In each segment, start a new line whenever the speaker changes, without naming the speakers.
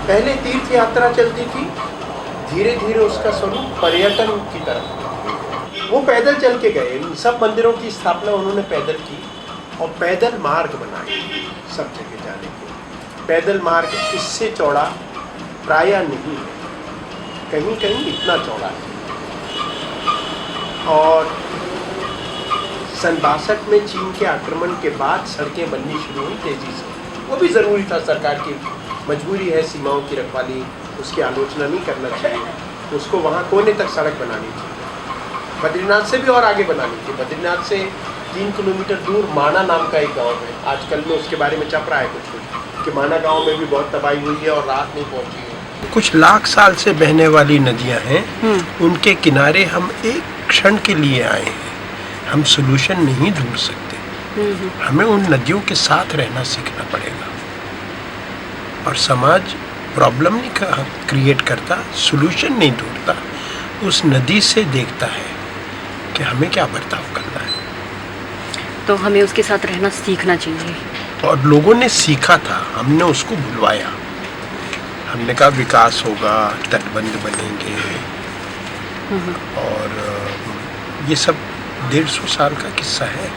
पहले तीर्थ यात्रा चलती थी, धीरे धीरे उसका स्वरूप पर्यटन की तरफ। वो पैदल चल के गए, सब मंदिरों की स्थापना उन्होंने पैदल की और पैदल मार्ग बनाए सब जगह जाने के। पैदल मार्ग इससे चौड़ा प्रायः नहीं है, कहीं कहीं इतना चौड़ा है। और सन 62 में चीन के आक्रमण के बाद सड़कें बननी शुरू हुई तेजी से। वो भी ज़रूरी था, सरकार की मजबूरी है सीमाओं की रखवाली, उसकी आलोचना नहीं करना चाहिए। उसको वहाँ कोने तक सड़क बनानी चाहिए। बद्रीनाथ से भी और आगे बनानी चाहिए। बद्रीनाथ से 3 किलोमीटर दूर माना नाम का एक गांव है, आजकल में उसके बारे में छप रहा है कुछ कि माना गांव में भी बहुत तबाही हुई है और रात नहीं पहुंची है। कुछ लाख साल से बहने वाली नदियां हैं, उनके किनारे हम एक क्षण के लिए आए हैं। हम सोल्यूशन नहीं ढूंढ सकते, हमें उन नदियों के साथ रहना सीखना पड़ेगा। और समाज प्रॉब्लम नहीं क्रिएट करता, सोल्यूशन नहीं ढूंढता, उस नदी से देखता है कि हमें क्या बर्ताव करना है।
तो हमें उसके साथ रहना सीखना चाहिए।
और लोगों ने सीखा था, हमने उसको भुलवाया। हमने कहा विकास होगा, तटबंध बनेंगे, और ये सब 150 साल का किस्सा है।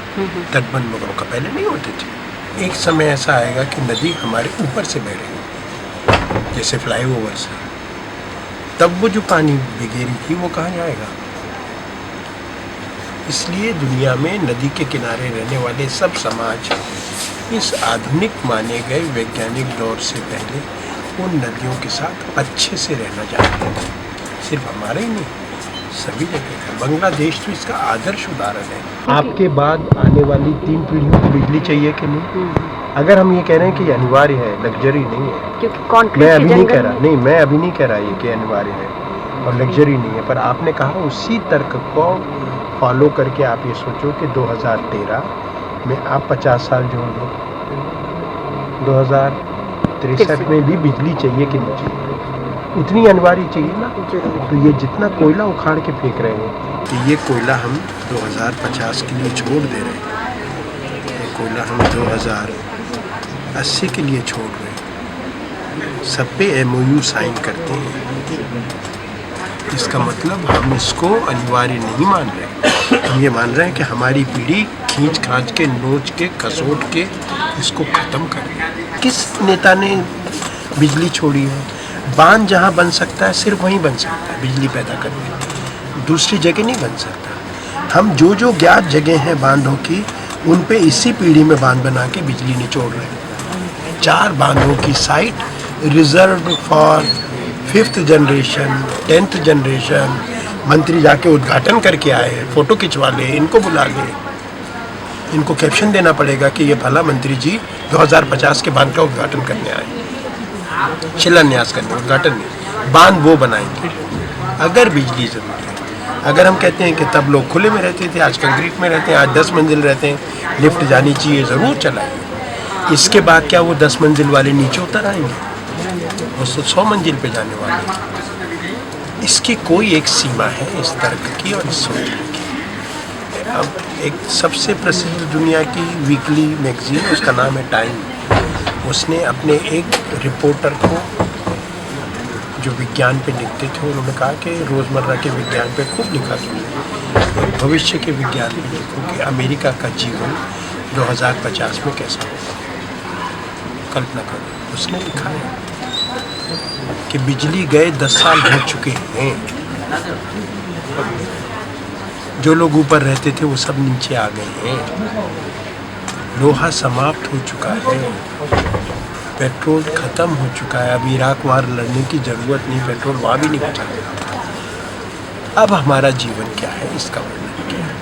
तटबंध मगरों का पहले नहीं होते थे। एक समय ऐसा आएगा कि नदी हमारे ऊपर से बह रही है, जैसे फ्लाईओवर से, तब वो जो पानी बिगेरी थी वो कहाँ जाएगा। इसलिए दुनिया में नदी के किनारे रहने वाले सब समाज इस आधुनिक माने गए वैज्ञानिक दौर से पहले उन नदियों के साथ अच्छे से रहना जानते हैं। सिर्फ हमारे ही नहीं, सभी जगह का। बांग्लादेश तो इसका आदर्श उदाहरण है। आपके बाद आने वाली 3 पीढ़ियों को बिजली चाहिए कि नहीं? अगर हम ये कह रहे हैं कि ये अनिवार्य है, लग्जरी नहीं है,
क्योंकि
मैं अभी नहीं कह रहा, नहीं मैं अभी नहीं कह रहा ये कि अनिवार्य है और लग्जरी नहीं है, पर आपने कहा उसी तर्क को फॉलो करके आप ये सोचो कि 2013 में आप 50 साल जोड़ दो, 2063 में भी बिजली चाहिए कि नहीं चाहिए? उतनी अनिवार्य चाहिए ना। तो ये जितना कोयला उखाड़ के फेंक रहे हैं, कि ये कोयला हम 2050 के लिए छोड़ दे रहे हैं, ये कोयला हम 2080 के लिए छोड़ रहे हैं, सब पे MOU साइन करते हैं। इसका मतलब हम इसको अनिवार्य नहीं मान रहे, हम ये मान रहे हैं कि हमारी पीढ़ी खींच खांच के, नोच के, खसोट के इसको ख़त्म कर रही। किस नेता ने बिजली छोड़ी है? बांध जहाँ बन सकता है सिर्फ वहीं बन सकता है बिजली पैदा करने, दूसरी जगह नहीं बन सकता। हम जो जो ज्ञात जगह हैं बांधों की, उन पे इसी पीढ़ी में बांध बना के बिजली निचोड़ रहे हैं। 4 बांधों की site reserve for 5th generation, 10th generation. मंत्री जाके उद्घाटन करके आए, फोटो खिंचवा ले, इनको बुला ले, इनको कैप्शन देना पड़ेगा कि ये भला मंत्री जी 2050 के बांध का उद्घाटन करने आए, शिलान्यास करने, उद्घाटन नहीं, बांध वो बनाएंगे। अगर बिजली जरूरी है, अगर हम कहते हैं कि तब लोग खुले में रहते थे, आज कंक्रीट में रहते हैं, आज 10 मंजिल रहते हैं, लिफ्ट जानी चाहिए, ज़रूर चलाइए। इसके बाद क्या वो 10 मंजिल वाले नीचे उतर आएंगे? वो 100 मंजिल पे जाने वाले हैं। इसकी कोई एक सीमा है इस तर्क की और इस सोचने की। अब एक सबसे प्रसिद्ध दुनिया की वीकली मैगजीन, उसका नाम है टाइम, उसने अपने एक रिपोर्टर को जो विज्ञान पे लिखते थे, उन्होंने कहा कि रोज़मर्रा के विज्ञान पे खूब लिखा तुमने, भविष्य के विज्ञान पे लिखो कि अमेरिका का जीवन 2050 में कैसा होगा, कल्पना करो। उसने लिखा है कि बिजली गए 10 साल हो चुके हैं, जो लोग ऊपर रहते थे वो सब नीचे आ गए हैं, लोहा समाप्त हो चुका है, पेट्रोल ख़त्म हो चुका है, अब इराक वार लड़ने की ज़रूरत नहीं, पेट्रोल वहाँ भी नहीं बचा। अब हमारा जीवन क्या है, इसका वर्णन किया है।